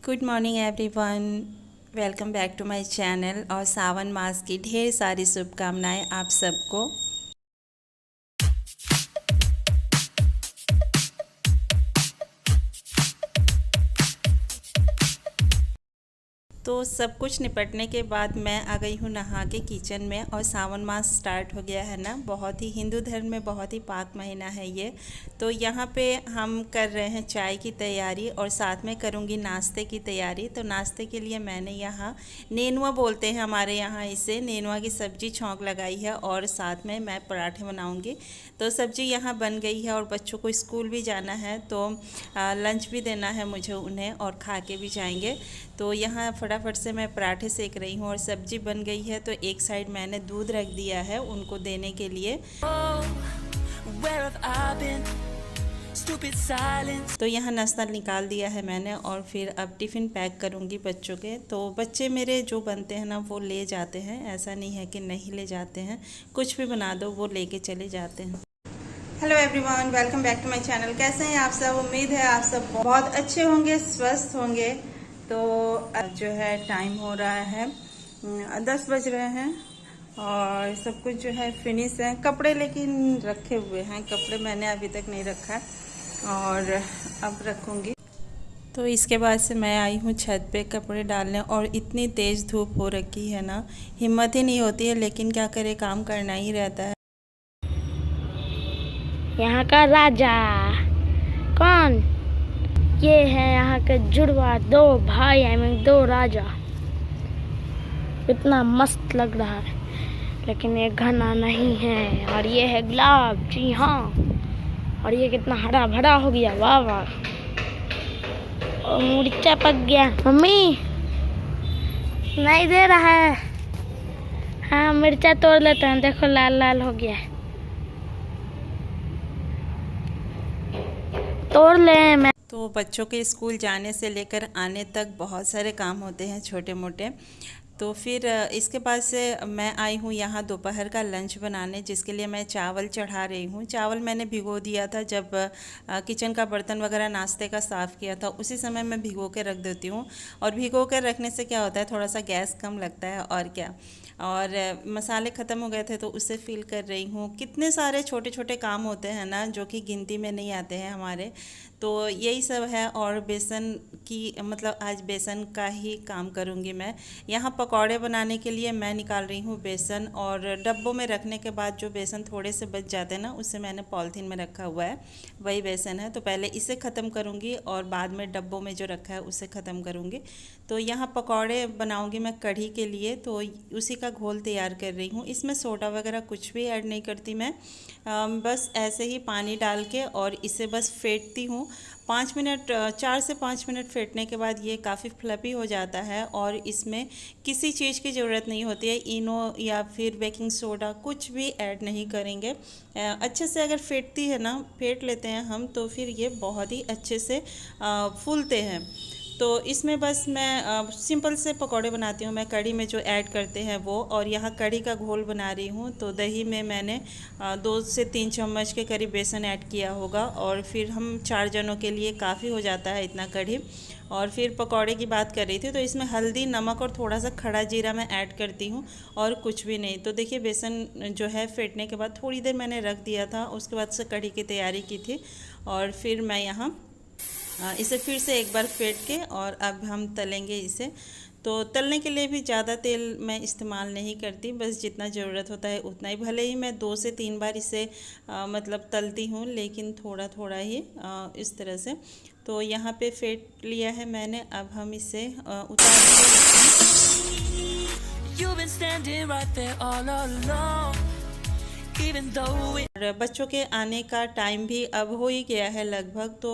Good morning everyone, welcome back to my channel और सावन मास की ढेर सारी शुभकामनाएं आप सबको। तो सब कुछ निपटने के बाद मैं आ गई हूँ नहा के किचन में। और सावन मास स्टार्ट हो गया है ना, बहुत ही हिंदू धर्म में बहुत ही पाक महीना है ये। तो यहाँ पे हम कर रहे हैं चाय की तैयारी और साथ में करूँगी नाश्ते की तैयारी। तो नाश्ते के लिए मैंने यहाँ नेनुआ बोलते हैं हमारे यहाँ इसे, नेनुआ की सब्ज़ी छौंक लगाई है और साथ में मैं पराठे बनाऊँगी। तो सब्ज़ी यहाँ बन गई है और बच्चों को स्कूल भी जाना है, तो लंच भी देना है मुझे उन्हें और खा के भी जाएंगे। तो यहाँ फटाफट से मैं पराठे सेक रही हूँ और सब्जी बन गई है। तो एक साइड मैंने दूध रख दिया है उनको देने के लिए। तो यहाँ नाश्ता निकाल दिया है मैंने और फिर अब टिफ़िन पैक करूँगी बच्चों के। तो बच्चे मेरे जो बनते हैं ना वो ले जाते हैं, ऐसा नहीं है कि नहीं ले जाते हैं, कुछ भी बना दो वो लेके चले जाते हैं। Hello everyone, welcome back to my channel. कैसे हैं आप सब? उम्मीद है आप सब बहुत अच्छे होंगे, स्वस्थ होंगे। तो अब जो है टाइम हो रहा है 10 बज रहे हैं और सब कुछ जो है फिनिश है। कपड़े लेकिन रखे हुए हैं, कपड़े मैंने अभी तक नहीं रखा और अब रखूँगी। तो इसके बाद से मैं आई हूँ छत पे कपड़े डालने और इतनी तेज़ धूप हो रखी है ना, हिम्मत ही नहीं होती है, लेकिन क्या करे, काम करना ही रहता है। यहाँ का राजा कौन? ये है यहाँ के जुड़वा, दो भाई हैं, दो राजा। इतना मस्त लग रहा है, लेकिन ये घना नहीं है। और ये है गुलाब, जी हाँ। और ये कितना हरा भरा हो गया, वाह वाह। और मिर्चा पक गया, मम्मी नहीं दे रहा है। हाँ मिर्चा तोड़ लेते हैं, देखो लाल लाल हो गया है, तोड़ ले। मैं तो बच्चों के स्कूल जाने से लेकर आने तक बहुत सारे काम होते हैं छोटे मोटे। तो फिर इसके बाद से मैं आई हूँ यहाँ दोपहर का लंच बनाने, जिसके लिए मैं चावल चढ़ा रही हूँ। चावल मैंने भिगो दिया था जब किचन का बर्तन वगैरह नाश्ते का साफ़ किया था, उसी समय मैं भिगो के रख देती हूँ। और भिगो कर रखने से क्या होता है, थोड़ा सा गैस कम लगता है और क्या। और मसाले ख़त्म हो गए थे तो उसे फिल कर रही हूँ। कितने सारे छोटे छोटे काम होते हैं ना जो कि गिनती में नहीं आते हैं हमारे। तो यही सब है। और बेसन की मतलब आज बेसन का ही काम करूँगी मैं। यहाँ पकौड़े बनाने के लिए मैं निकाल रही हूँ बेसन, और डब्बों में रखने के बाद जो बेसन थोड़े से बच जाते हैं ना, उससे मैंने पॉलीथीन में रखा हुआ है, वही बेसन है। तो पहले इसे ख़त्म करूँगी और बाद में डब्बों में जो रखा है उसे ख़त्म करूँगी। तो यहाँ पकौड़े बनाऊँगी मैं कढ़ी के लिए, तो उसी का घोल तैयार कर रही हूँ। इसमें सोडा वगैरह कुछ भी ऐड नहीं करती मैं, बस ऐसे ही पानी डाल के और इसे बस फेंटती हूँ। 5 मिनट, 4 से 5 मिनट फेंटने के बाद ये काफ़ी फ्लफ़ी हो जाता है और इसमें किसी चीज़ की ज़रूरत नहीं होती है। इनो या फिर बेकिंग सोडा कुछ भी ऐड नहीं करेंगे। अच्छे से अगर फेंटती है ना, फेंट लेते हैं हम, तो फिर ये बहुत ही अच्छे से फूलते हैं। तो इसमें बस मैं सिंपल से पकौड़े बनाती हूँ मैं, कढ़ी में जो ऐड करते हैं वो। और यहाँ कढ़ी का घोल बना रही हूँ। तो दही में मैंने 2 से 3 चम्मच के करीब बेसन ऐड किया होगा, और फिर हम 4 जनों के लिए काफ़ी हो जाता है इतना कढ़ी। और फिर पकौड़े की बात कर रही थी, तो इसमें हल्दी, नमक और थोड़ा सा खड़ा जीरा मैं ऐड करती हूँ और कुछ भी नहीं। तो देखिए बेसन जो है फेंटने के बाद थोड़ी देर मैंने रख दिया था, उसके बाद से कढ़ी की तैयारी की थी। और फिर मैं यहाँ इसे फिर से एक बार फेंट के और अब हम तलेंगे इसे। तो तलने के लिए भी ज़्यादा तेल मैं इस्तेमाल नहीं करती, बस जितना ज़रूरत होता है उतना ही। भले ही मैं 2 से 3 बार इसे मतलब तलती हूँ, लेकिन थोड़ा थोड़ा ही इस तरह से। तो यहाँ पे फेंट लिया है मैंने, अब हम इसे उतार और बच्चों के आने का टाइम भी अब हो ही गया है लगभग। तो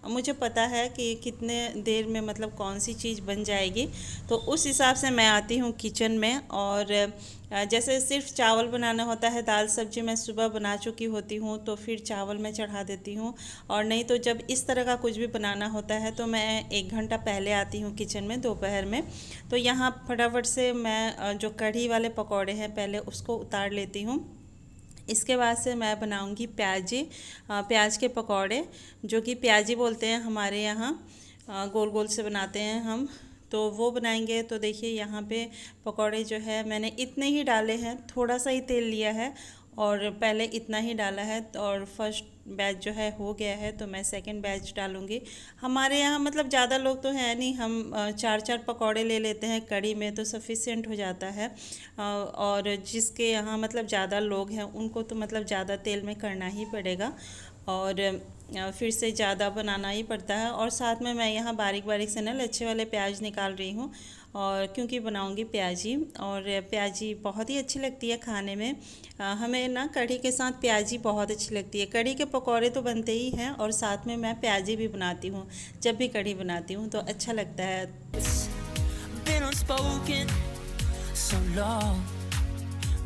मुझे पता है कि कितने देर में मतलब कौन सी चीज़ बन जाएगी, तो उस हिसाब से मैं आती हूँ किचन में। और जैसे सिर्फ चावल बनाना होता है, दाल सब्जी मैं सुबह बना चुकी होती हूँ, तो फिर चावल मैं चढ़ा देती हूँ। और नहीं तो जब इस तरह का कुछ भी बनाना होता है तो मैं 1 घंटा पहले आती हूँ किचन में दोपहर में। तो यहाँ फटाफट से मैं जो कढ़ी वाले पकौड़े हैं पहले उसको उतार लेती हूँ। इसके बाद से मैं बनाऊंगी प्याजी, प्याज के पकौड़े, जो कि प्याजी बोलते हैं हमारे यहाँ। गोल गोल से बनाते हैं हम, तो वो बनाएंगे। तो देखिए यहाँ पे पकौड़े जो है मैंने इतने ही डाले हैं, थोड़ा सा ही तेल लिया है और पहले इतना ही डाला है। और फर्स्ट बैच जो है हो गया है, तो मैं सेकंड बैच डालूँगी। हमारे यहाँ मतलब ज़्यादा लोग तो हैं नहीं, हम 4-4 पकौड़े ले लेते हैं कढ़ी में, तो सफिशिएंट हो जाता है। और जिसके यहाँ मतलब ज़्यादा लोग हैं उनको तो मतलब ज़्यादा तेल में करना ही पड़ेगा और फिर से ज़्यादा बनाना ही पड़ता है। और साथ में मैं यहाँ बारीक बारीक से ना लच्छे वाले प्याज निकाल रही हूँ, और क्योंकि बनाऊँगी प्याजी, और प्याजी बहुत ही अच्छी लगती है खाने में। हमें ना कढ़ी के साथ प्याजी बहुत अच्छी लगती है। कढ़ी के पकौड़े तो बनते ही हैं और साथ में मैं प्याजी भी बनाती हूँ। जब भी कढ़ी बनाती हूँ तो अच्छा लगता है। Been unspoken so long.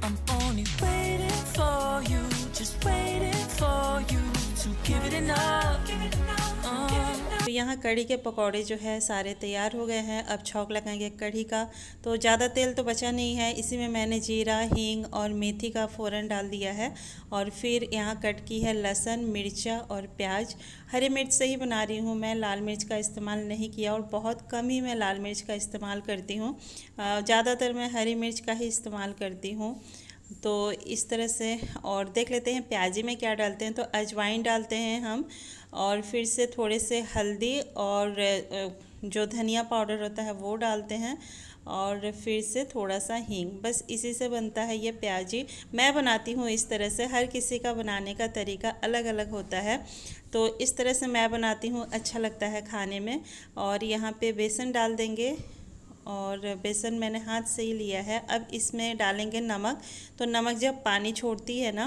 I'm only waiting for you, just waiting for you to give it enough. तो यहाँ कढ़ी के पकौड़े जो है सारे तैयार हो गए हैं। अब छौंक लगाएंगे कढ़ी का। तो ज़्यादा तेल तो बचा नहीं है, इसी में मैंने जीरा, हींग और मेथी का फ़ौरन डाल दिया है। और फिर यहाँ कट की है लहसुन, मिर्चा और प्याज। हरी मिर्च से ही बना रही हूँ मैं, लाल मिर्च का इस्तेमाल नहीं किया, और बहुत कम ही मैं लाल मिर्च का इस्तेमाल करती हूँ। ज़्यादातर मैं हरी मिर्च का ही इस्तेमाल करती हूँ। तो इस तरह से, और देख लेते हैं प्याजी में क्या डालते हैं। तो अजवाइन डालते हैं हम, और फिर से थोड़े से हल्दी और जो धनिया पाउडर होता है वो डालते हैं, और फिर से थोड़ा सा हींग। बस इसी से बनता है ये प्याजी। मैं बनाती हूँ इस तरह से, हर किसी का बनाने का तरीका अलग अलग होता है। तो इस तरह से मैं बनाती हूँ, अच्छा लगता है खाने में। और यहाँ पे बेसन डाल देंगे, और बेसन मैंने हाथ से ही लिया है। अब इसमें डालेंगे नमक। तो नमक जब पानी छोड़ती है ना,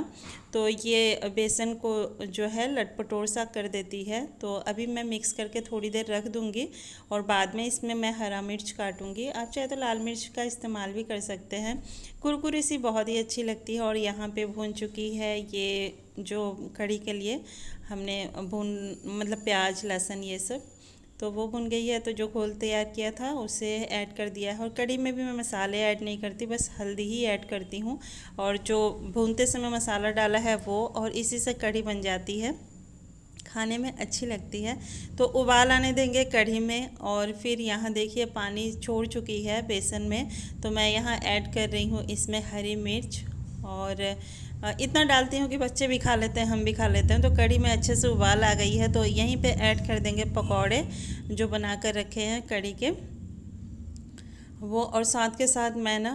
तो ये बेसन को जो है लटपटोर सा कर देती है। तो अभी मैं मिक्स करके थोड़ी देर रख दूँगी, और बाद में इसमें मैं हरा मिर्च काटूँगी। आप चाहे तो लाल मिर्च का इस्तेमाल भी कर सकते हैं। कुरकुरी सी बहुत ही अच्छी लगती है। और यहाँ पे भून चुकी है ये जो कढ़ी के लिए हमने मतलब प्याज, लहसुन ये सब, तो वो भुन गई है। तो जो घोल तैयार किया था उसे ऐड कर दिया है। और कढ़ी में भी मैं मसाले ऐड नहीं करती, बस हल्दी ही ऐड करती हूँ। और जो भूनते समय मसाला डाला है वो, और इसी से कढ़ी बन जाती है, खाने में अच्छी लगती है। तो उबाल आने देंगे कढ़ी में। और फिर यहाँ देखिए पानी छोड़ चुकी है बेसन में, तो मैं यहाँ ऐड कर रही हूँ इसमें हरी मिर्च। और इतना डालती हूँ कि बच्चे भी खा लेते हैं, हम भी खा लेते हैं। तो कढ़ी में अच्छे से उबाल आ गई है, तो यहीं पे ऐड कर देंगे पकौड़े जो बना कर रखे हैं कढ़ी के वो। और साथ के साथ मैं ना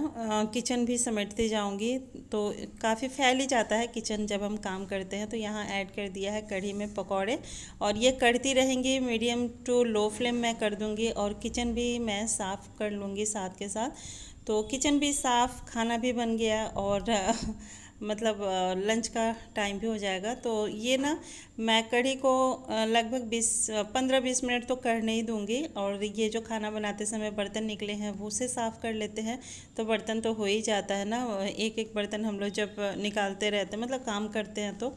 किचन भी समेटती जाऊंगी, तो काफ़ी फैल ही जाता है किचन जब हम काम करते हैं। तो यहाँ ऐड कर दिया है कढ़ी में पकौड़े, और ये कढ़ती रहेंगी, मीडियम टू लो फ्लेम में कर दूंगी। और किचन भी मैं साफ़ कर लूँगी साथ के साथ। तो किचन भी साफ़, खाना भी बन गया, और मतलब लंच का टाइम भी हो जाएगा। तो ये ना मैं कढ़ी को लगभग 15-20 मिनट तो कर नहीं दूँगी। और ये जो खाना बनाते समय बर्तन निकले हैं वो उसे साफ़ कर लेते हैं। तो बर्तन तो हो ही जाता है ना, एक एक बर्तन हम लोग जब निकालते रहते हैं, मतलब काम करते हैं। तो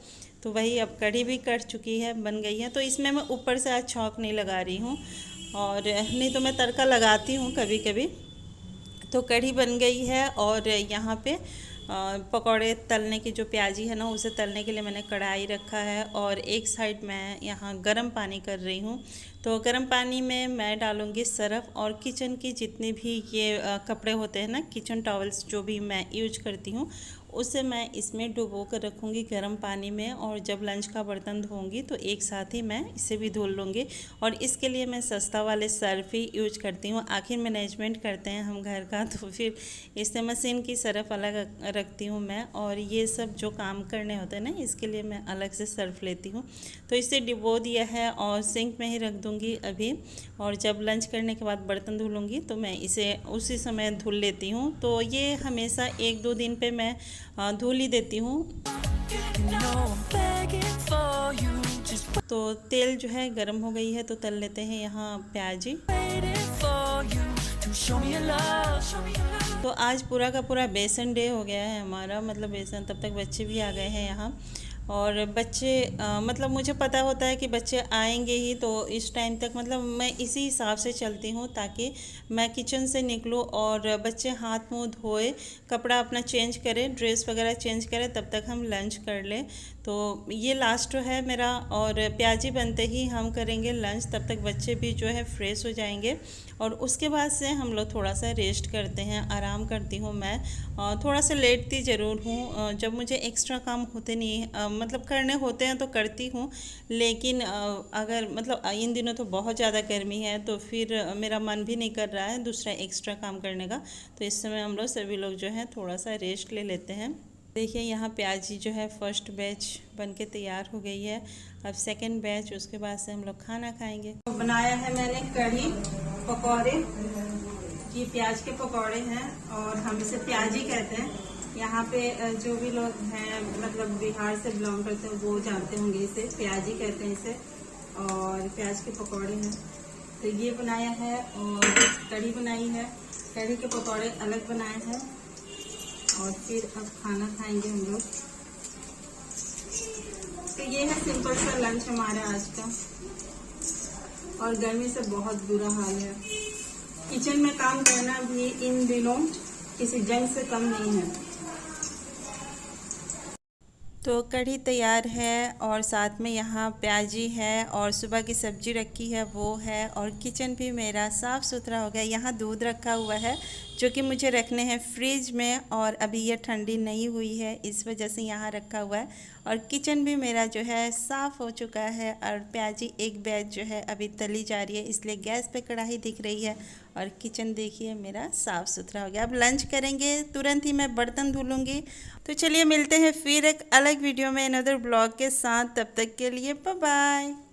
वही, अब कढ़ी भी कट चुकी है, बन गई है। तो इसमें मैं ऊपर से आज छौंक नहीं लगा रही हूँ, और नहीं तो मैं तड़का लगाती हूँ कभी कभी। तो कढ़ी बन गई है। और यहाँ पे पकौड़े तलने की जो प्याजी है ना, उसे तलने के लिए मैंने कढ़ाई रखा है, और एक साइड मैं यहाँ गर्म पानी कर रही हूँ। तो गर्म पानी में मैं डालूँगी सरफ, और किचन की जितने भी ये कपड़े होते हैं ना, किचन टॉवल्स जो भी मैं यूज करती हूँ, उसे मैं इसमें डुबो कर रखूँगी गर्म पानी में। और जब लंच का बर्तन धोऊँगी तो एक साथ ही मैं इसे भी धुल लूँगी। और इसके लिए मैं सस्ता वाले सर्फ ही यूज करती हूँ। आखिर मैनेजमेंट करते हैं हम घर का, तो फिर इससे मशीन की सर्फ अलग रखती हूँ मैं। और ये सब जो काम करने होते हैं ना, इसके लिए मैं अलग से सर्फ लेती हूँ। तो इसे डिबो दिया है और सिंक में ही रख दूँगी अभी। और जब लंच करने के बाद बर्तन धुलूँगी तो मैं इसे उसी समय धुल लेती हूँ। तो ये हमेशा 1-2 दिन पे मैं धुल ही देती हूँ। तो तेल जो है गर्म हो गई है, तो तल लेते हैं यहाँ प्याजी। तो आज पूरा का पूरा बेसन डे हो गया है हमारा, मतलब बेसन, तब तक बच्चे भी आ गए हैं यहाँ। और बच्चे मतलब मुझे पता होता है कि बच्चे आएंगे ही, तो इस टाइम तक मतलब मैं इसी हिसाब से चलती हूँ ताकि मैं किचन से निकलूँ और बच्चे हाथ मुंह धोए, कपड़ा अपना चेंज करें, ड्रेस वगैरह चेंज करें, तब तक हम लंच कर लें। तो ये लास्ट है मेरा, और प्याजी बनते ही हम करेंगे लंच, तब तक बच्चे भी जो है फ्रेश हो जाएंगे और उसके बाद से हम लोग थोड़ा सा रेस्ट करते हैं, आराम करती हूँ मैं। थोड़ा सा लेटती ज़रूर हूँ, जब मुझे एक्स्ट्रा काम होते नहीं मतलब करने होते हैं तो करती हूँ, लेकिन अगर मतलब इन दिनों तो बहुत ज़्यादा गर्मी है तो फिर मेरा मन भी नहीं कर रहा है दूसरा एक्स्ट्रा काम करने का, तो इस समय हम लोग सभी लोग जो है थोड़ा सा रेस्ट ले लेते हैं। देखिए यहाँ प्याजी जो है फर्स्ट बैच बनके तैयार हो गई है, अब सेकंड बैच, उसके बाद से हम लोग खाना खाएंगे। तो बनाया है मैंने कढ़ी पकौड़े, ये प्याज के पकौड़े हैं और हम इसे प्याजी कहते हैं। यहाँ पे जो भी लोग हैं मतलब बिहार से बिलोंग करते हैं वो जानते होंगे, इसे प्याजी कहते हैं इसे, और प्याज के पकौड़े हैं। तो ये बनाया है और कढ़ी बनाई है, कढ़ी के पकौड़े अलग बनाए हैं और फिर अब खाना खाएंगे हम लोग। तो ये है सिंपल सा लंच हमारा आज का, और गर्मी से बहुत बुरा हाल है। किचन में काम करना भी इन दिनों किसी जंग से कम नहीं है। तो कढ़ी तैयार है और साथ में यहाँ प्याजी है और सुबह की सब्जी रखी है वो है, और किचन भी मेरा साफ़ सुथरा हो गया। यहाँ दूध रखा हुआ है जो कि मुझे रखने हैं फ्रिज में, और अभी ये ठंडी नहीं हुई है इस वजह से यहाँ रखा हुआ है। और किचन भी मेरा जो है साफ़ हो चुका है, और प्याजी एक बैच जो है अभी तली जा रही है इसलिए गैस पे कढ़ाई दिख रही है, और किचन देखिए मेरा साफ़ सुथरा हो गया। अब लंच करेंगे, तुरंत ही मैं बर्तन धुलूँगी। तो चलिए मिलते हैं फिर एक अलग वीडियो में अनदर ब्लॉग के साथ, तब तक के लिए बाय बाय।